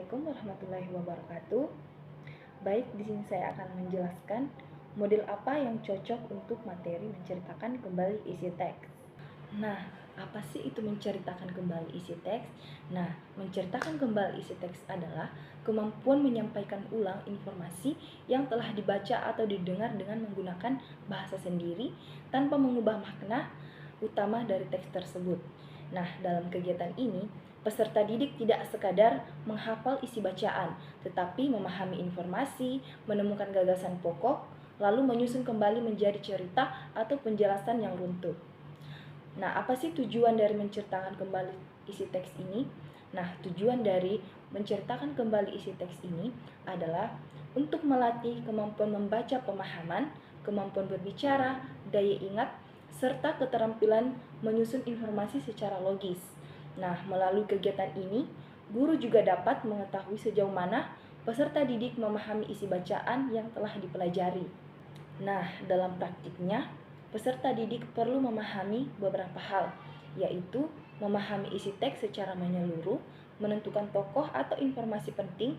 Assalamualaikum warahmatullahi wabarakatuh. Baik, di sini saya akan menjelaskan model apa yang cocok untuk materi menceritakan kembali isi teks. Nah, apa sih itu menceritakan kembali isi teks? Nah, menceritakan kembali isi teks adalah kemampuan menyampaikan ulang informasi yang telah dibaca atau didengar dengan menggunakan bahasa sendiri tanpa mengubah makna utama dari teks tersebut. Nah, dalam kegiatan ini, peserta didik tidak sekadar menghafal isi bacaan, tetapi memahami informasi, menemukan gagasan pokok, lalu menyusun kembali menjadi cerita atau penjelasan yang runtuh. Nah, apa sih tujuan dari menceritakan kembali isi teks ini? Nah, tujuan dari menceritakan kembali isi teks ini adalah untuk melatih kemampuan membaca pemahaman, kemampuan berbicara, daya ingat, serta keterampilan menyusun informasi secara logis. Nah, melalui kegiatan ini, guru juga dapat mengetahui sejauh mana peserta didik memahami isi bacaan yang telah dipelajari. Nah, dalam praktiknya, peserta didik perlu memahami beberapa hal, yaitu memahami isi teks secara menyeluruh, menentukan tokoh atau informasi penting,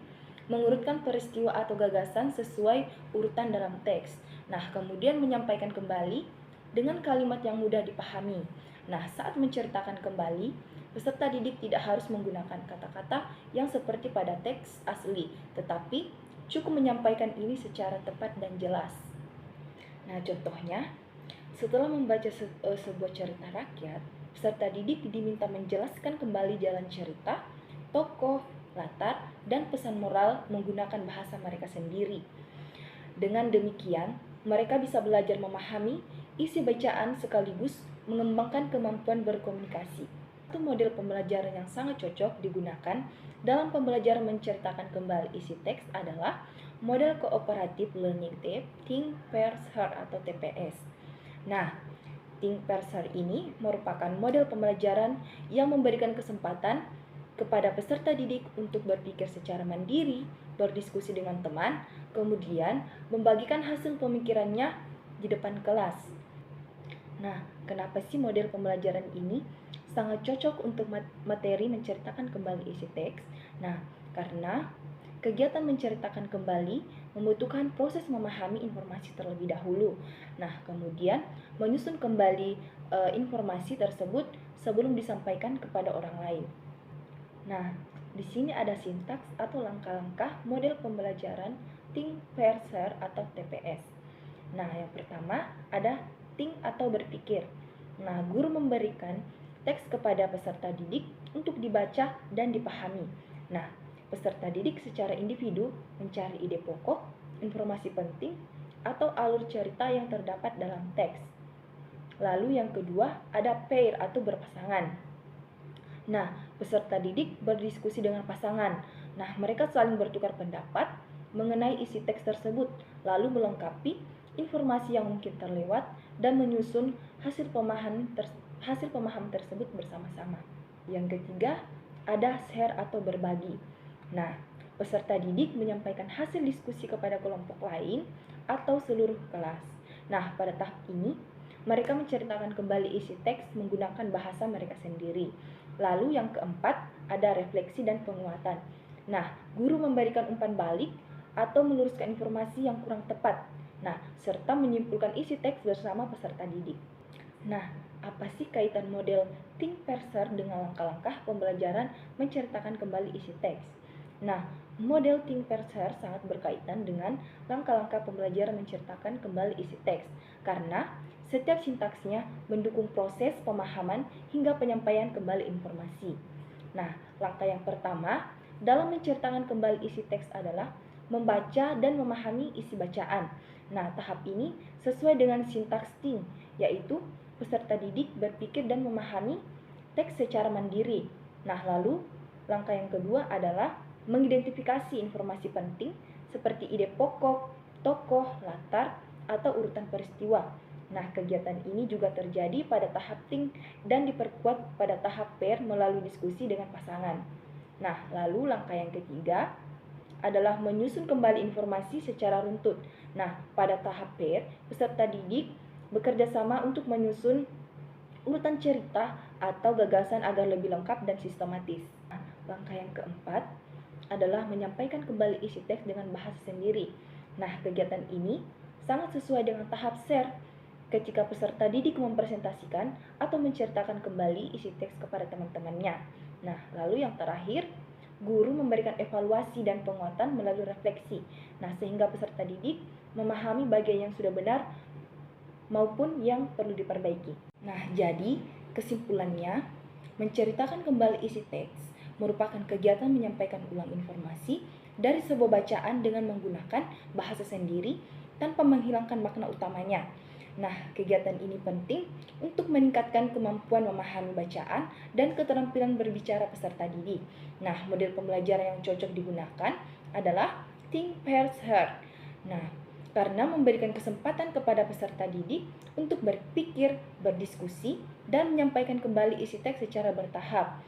mengurutkan peristiwa atau gagasan sesuai urutan dalam teks. Nah, kemudian menyampaikan kembali dengan kalimat yang mudah dipahami. Nah, saat menceritakan kembali, peserta didik tidak harus menggunakan kata-kata yang seperti pada teks asli, tetapi cukup menyampaikan ini secara tepat dan jelas. Nah, contohnya, setelah membaca sebuah cerita rakyat, peserta didik diminta menjelaskan kembali jalan cerita, tokoh, latar, dan pesan moral menggunakan bahasa mereka sendiri. Dengan demikian, mereka bisa belajar memahami isi bacaan sekaligus mengembangkan kemampuan berkomunikasi. Satu model pembelajaran yang sangat cocok digunakan dalam pembelajaran menceritakan kembali isi teks adalah model Cooperative Learning Think, Pair, Share atau TPS. Nah, Think, Pair, Share ini merupakan model pembelajaran yang memberikan kesempatan kepada peserta didik untuk berpikir secara mandiri, berdiskusi dengan teman, kemudian membagikan hasil pemikirannya di depan kelas. Nah, kenapa sih model pembelajaran ini sangat cocok untuk materi menceritakan kembali isi teks? Nah, karena kegiatan menceritakan kembali membutuhkan proses memahami informasi terlebih dahulu. Nah, kemudian menyusun kembali informasi tersebut sebelum disampaikan kepada orang lain. Nah, di sini ada sintaks atau langkah-langkah model pembelajaran Think, Pair, Share atau TPS. Nah, yang pertama ada think atau berpikir. Nah, guru memberikan teks kepada peserta didik untuk dibaca dan dipahami. Nah, peserta didik secara individu mencari ide pokok, informasi penting, atau alur cerita yang terdapat dalam teks. Lalu yang kedua ada pair atau berpasangan. Nah, peserta didik berdiskusi dengan pasangan. Nah, mereka saling bertukar pendapat mengenai isi teks tersebut, lalu melengkapi informasi yang mungkin terlewat dan menyusun hasil pemahaman tersebut bersama-sama. Yang ketiga, ada share atau berbagi. Nah, peserta didik menyampaikan hasil diskusi kepada kelompok lain atau seluruh kelas. Nah, pada tahap ini, mereka menceritakan kembali isi teks menggunakan bahasa mereka sendiri. Lalu yang keempat, ada refleksi dan penguatan. Nah, guru memberikan umpan balik atau meluruskan informasi yang kurang tepat. Nah, serta menyimpulkan isi teks bersama peserta didik. Nah, apa sih kaitan model Think, Pair, Share dengan langkah-langkah pembelajaran menceritakan kembali isi teks? Nah, model Think, Pair, Share sangat berkaitan dengan langkah-langkah pembelajaran menceritakan kembali isi teks, karena setiap sintaksnya mendukung proses pemahaman hingga penyampaian kembali informasi. Nah, langkah yang pertama dalam menceritakan kembali isi teks adalah membaca dan memahami isi bacaan. Nah, tahap ini sesuai dengan sintaks Think, yaitu peserta didik berpikir dan memahami teks secara mandiri. Nah, lalu langkah yang kedua adalah mengidentifikasi informasi penting seperti ide pokok, tokoh, latar, atau urutan peristiwa. Nah, kegiatan ini juga terjadi pada tahap Think dan diperkuat pada tahap Pair melalui diskusi dengan pasangan. Nah, lalu langkah yang ketiga adalah menyusun kembali informasi secara runtut. Nah, pada tahap Pair, peserta didik bekerja sama untuk menyusun urutan cerita atau gagasan agar lebih lengkap dan sistematis. Nah, langkah yang keempat adalah menyampaikan kembali isi teks dengan bahasa sendiri. Nah, kegiatan ini sangat sesuai dengan tahap share ketika peserta didik mempresentasikan atau menceritakan kembali isi teks kepada teman-temannya. Nah, lalu yang terakhir, guru memberikan evaluasi dan penguatan melalui refleksi. Nah, sehingga peserta didik memahami bagian yang sudah benar maupun yang perlu diperbaiki. Nah, jadi kesimpulannya, menceritakan kembali isi teks merupakan kegiatan menyampaikan ulang informasi dari sebuah bacaan dengan menggunakan bahasa sendiri tanpa menghilangkan makna utamanya. Nah, kegiatan ini penting untuk meningkatkan kemampuan memahami bacaan dan keterampilan berbicara peserta didik. Nah, model pembelajaran yang cocok digunakan adalah Think, Pair, Share. Nah, karena memberikan kesempatan kepada peserta didik untuk berpikir, berdiskusi, dan menyampaikan kembali isi teks secara bertahap.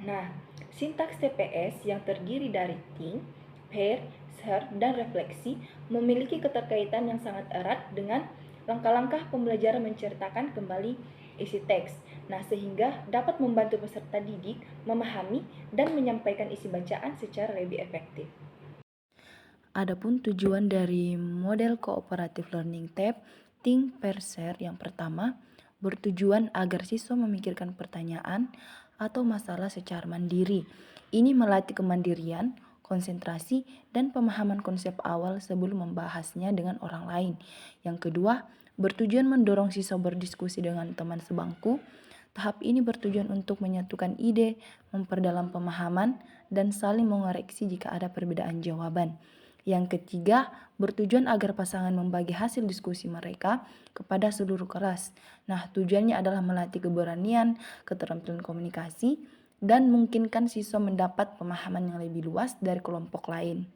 Nah, sintaks TPS yang terdiri dari think, pair, share, dan refleksi memiliki keterkaitan yang sangat erat dengan langkah-langkah pembelajaran menceritakan kembali isi teks. Nah, sehingga dapat membantu peserta didik memahami dan menyampaikan isi bacaan secara lebih efektif. Adapun tujuan dari model cooperative learning tab Think Pair Share yang pertama bertujuan agar siswa memikirkan pertanyaan atau masalah secara mandiri. Ini melatih kemandirian, konsentrasi, dan pemahaman konsep awal sebelum membahasnya dengan orang lain. Yang kedua, bertujuan mendorong siswa berdiskusi dengan teman sebangku. Tahap ini bertujuan untuk menyatukan ide, memperdalam pemahaman, dan saling mengoreksi jika ada perbedaan jawaban. Yang ketiga, bertujuan agar pasangan membagi hasil diskusi mereka kepada seluruh kelas. Nah, tujuannya adalah melatih keberanian, keterampilan komunikasi, dan memungkinkan siswa mendapat pemahaman yang lebih luas dari kelompok lain.